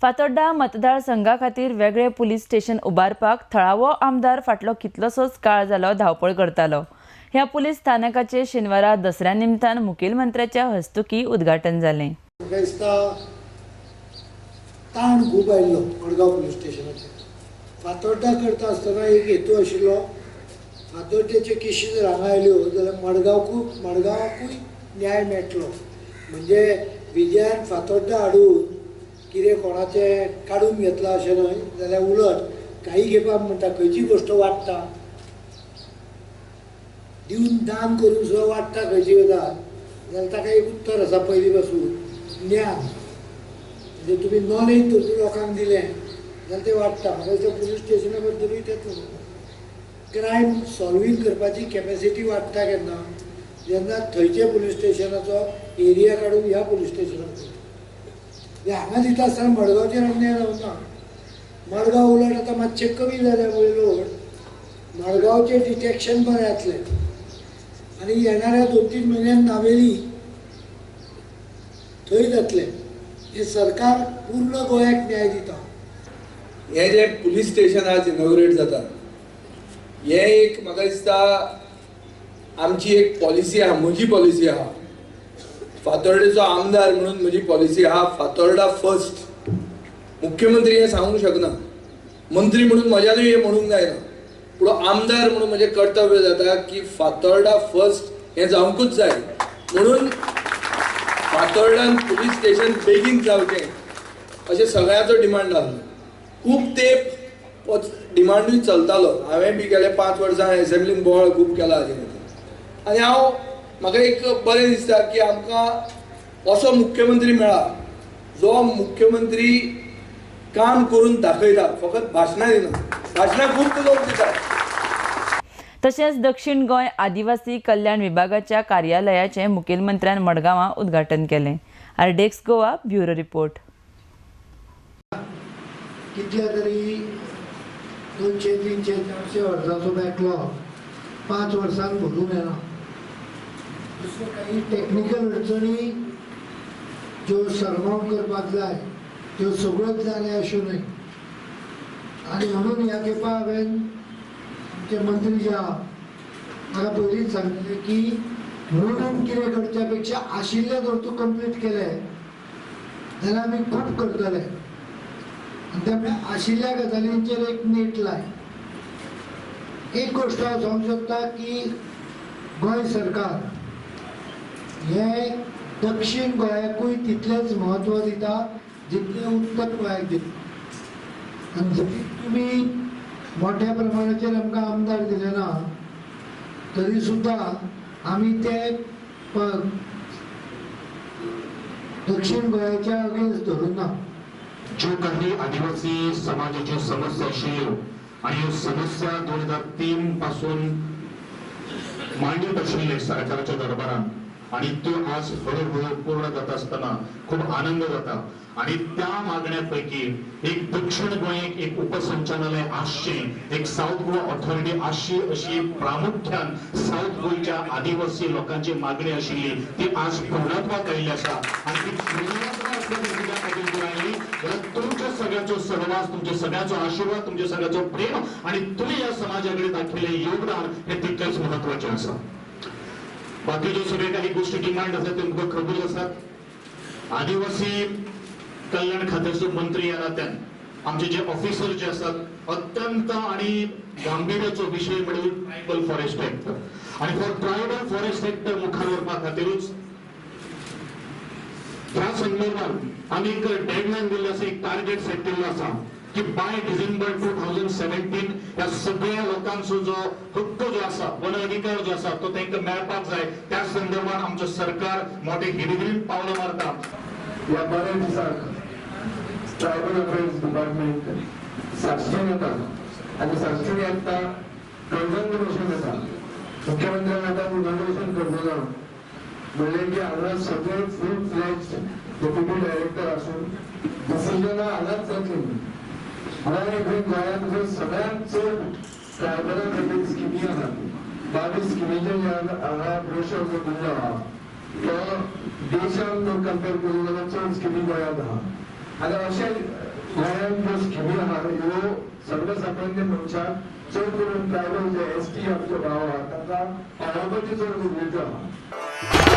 फातोड्डा मतदारसंघा खातीर वेगळे police station उबारपाक थळावो आमदार फाटलो कितलोसोच काळ जालो धांवपळ करतालो। ह्या पुलीस स्थानकाचे शेनवारा दसऱ्या निमतान मुखेलमंत्र्याच्या हस्तुकी उद्घाटन जालें। ताण खूब आयिल्लो मडगांव पुलीस स्टेशनाचेर। फातोड्डा करता आसतना एक हेतू आशिल्लो, फातोड्डेचे केशी जर हांगा आयल्यो जाल्यार मडगांवाकूय न्याय मेळटलो। म्हणजे विजयान फातोड्डा हाडून कितें कोणाचें काडून घेतला अशें न्हय, जाल्यार उलट काही घेवपाक म्हणटा खंयची गोश्ट वाडटा, दिवन दान करून सुद्दां वाडटा खंयची गजाल, जाल्यार ताका एक उत्तर आसा पयलीं पासून, ज्ञान। म्हणजे तुमी नॉलेज जर लोकांक दिलें जाल्यार तें वाडटा। म्हाका दिसता पुलीस स्टेशना बद्दलूय तेच क्रायम सॉल्विंग करपाची कॅपेसिटी वाडटा केन्ना, जेन्ना थंयचे पुलीस स्टेशनाचो एरिया काडून ह्या पुलीस स्टेशनाक हांगा दिता आसतना मडगांवचेर अन्याय जावना। मडगांव उलट आतां मातशें कमी जाल्या मुळे लोक मडगांवचें डिटेक्शन बरें जातलें आनी येणाऱ्या 2-3 म्हयन्यांत नावेली थंय जातलें। हे सरकार पूर्ण गोंयाक न्याय दिता। हे जे पुलीस स्टेशन आज इनॉग्रेट जाता, हे एक म्हाका दिसता आमची एक पॉलिसी आहा, म्हजी पॉलिसी आहा। फातोर्डेचो आमदार म्हणून म्हजी पॉलिसी आहा, फातोर्डा फर्स्ट। मुख्यमंत्री हे सांगूंक शकना, मंत्री म्हणून म्हज्यानूय हे म्हणूंक जायना, पूण आमदार म्हणून म्हजें कर्तव्य जाता की फातोर्डा फर्स्ट हे जावंकूच जाय। म्हणून फातोर्डान पुलीस स्टेशन बेगीन जावचें अशें सगळ्याचो डिमांड आसलो। खूब तेंप डिमांडूय चलतालो। हांवें बी गेले 5 वर्सां एसेंब्लीन बोवाळ खूब केला हाजे खातीर। आनी म्हाका एक बरें दिसता की आमकां असो मुख्यमंत्री मेळ्ळा जो मुख्यमंत्री काम करून दाखयता, फकत भाशणां दिना। भाशणां खूब लोक दितात। तशेंच दक्षिण गोंय आदिवासी कल्याण विभागाच्या कार्यालयाचें मुखेलमंत्र्यान मडगांवां उद्घाटन केलें। आरडेक्स गोवा ब्युरो रिपोर्ट। कितल्या तरी 200, 300, 400 वर्सांचो बॅकलॉग 5 वर्सांत भरून येना। दुसऱ्यो काही टेक्निकल अडचणी ज्यो सरमावन करपाक जाय त्यो सगळ्योच जाल्या अश्यो न्हय। आनी म्हणून ह्या खेपा हांवें आमचे मंत्री जे आहा म्हाका पयलींच सांगलेलें की म्हणून कितें करच्या पेक्षा आशिल्लें जर तूं कंप्लीट केलें जाल्यार आमी खूब करतले। आनी त्या आशिल्ल्या गजालींचेर एक नेट लाय। एक गोश्ट हांव सांगूंक सोदतां की गोंय सरकार हे दक्षिण गोंयाकूय तितलेंच म्हत्व दिता जितलें उत्तर गोंयाक दिता। आनी जरी तुमी मोठ्या प्रमाणाचेर आमकां आमदार दिले ना तरी सुद्दां आमी ते दक्षिण गोंयाच्या अगेन्स्ट धरून ना। जो काही आदिवासी समाजाची समस्या आशिल्ल्यो आणि ह्यो समस्या 2003 पासून मांडीत आशिल्ले सरकाराच्या दरबारान आणि त्यो आज हळूहळू पूर्ण जाता आसतना खूप आनंद जाता। आणि त्या मागण्यांपैकी एक दक्षिण गोंयक एक उपसंचालनालय आसचें, एक साऊथ गोवा ऑथॉरिटी आसची अशी प्रामुख्यान साऊथ गोंयच्या आदिवासी लोकांची मागणी आशिल्ली ती आज पूर्णत्वाक आयिल्ली आसा। आणि ती पूर्णत्वाक असल्या खातीर आयली तुमच्या सगळ्यांचो सहवास, तुमच्या सगळ्यांचो आशीर्वाद, तुमच्या सगळ्यांचो प्रेम आणि तुम्ही या समाजाकडे दाखविले योगदान हे तितलेच महत्वाचे आसा। बाकी जो सगळे काही गोष्टी डिमांड आसा ते तुमकां खबर आसात। आदिवासी कल्याण खात्याचो मंत्री ह्या नात्यान आमचे जे ऑफिसर जे आसात अत्यंत आणि गांभीर्याचो विषय म्हणजे ट्रायबल फॉरेस्ट एक्ट आणि फॉर ट्रायबल फॉरेस्ट एक्ट मुखार व्हरपा खातीरूच ह्या संदर्भात आमी एक डेडलायन दिल्ली आसा, एक टार्गेट सेट केल्लो आसा की बाय डिसेंबर 2017 ह्या सगळ्या लोकांचो जो हक्क जो आसा, वन अधिकार जो आसा तो तांकां मेळपाक जाय। त्या संदर्भात आमचो सरकार मोठे हिरिरीन पावलां मारता। या बऱ्या दिसाक ट्रायबल अफेअर्स डिपार्टमेंट साक्षीन येता आणि साक्षीन येता कन्झर्वेशन येता। मुख्यमंत्र्यान आता इनॉग्रेशन करतलो म्हणलें की हांगा सगळे फूल फ्लेज डेप्युटी डायरेक्टर आसून डिसिजनां हांगाच जातलीं। गोंय गोंयांत सगळ्यांत चड ट्रायबला खातीर स्किमी आहा। 22 स्किमीचे हांगा ब्रोशर जो दिल्लो आहा तो देशान कंपेर करून जाल्यार चड स्किमी गोंयांत आहा। आणि अशे गोंयांत ज्यो स्किमी आहा ह्यो सर्वसामान्य मनशाक चड करून ट्रायबल जे ST आमचे भाव आहा तांकां पावोवपाची चड गरजेच्यो आहा.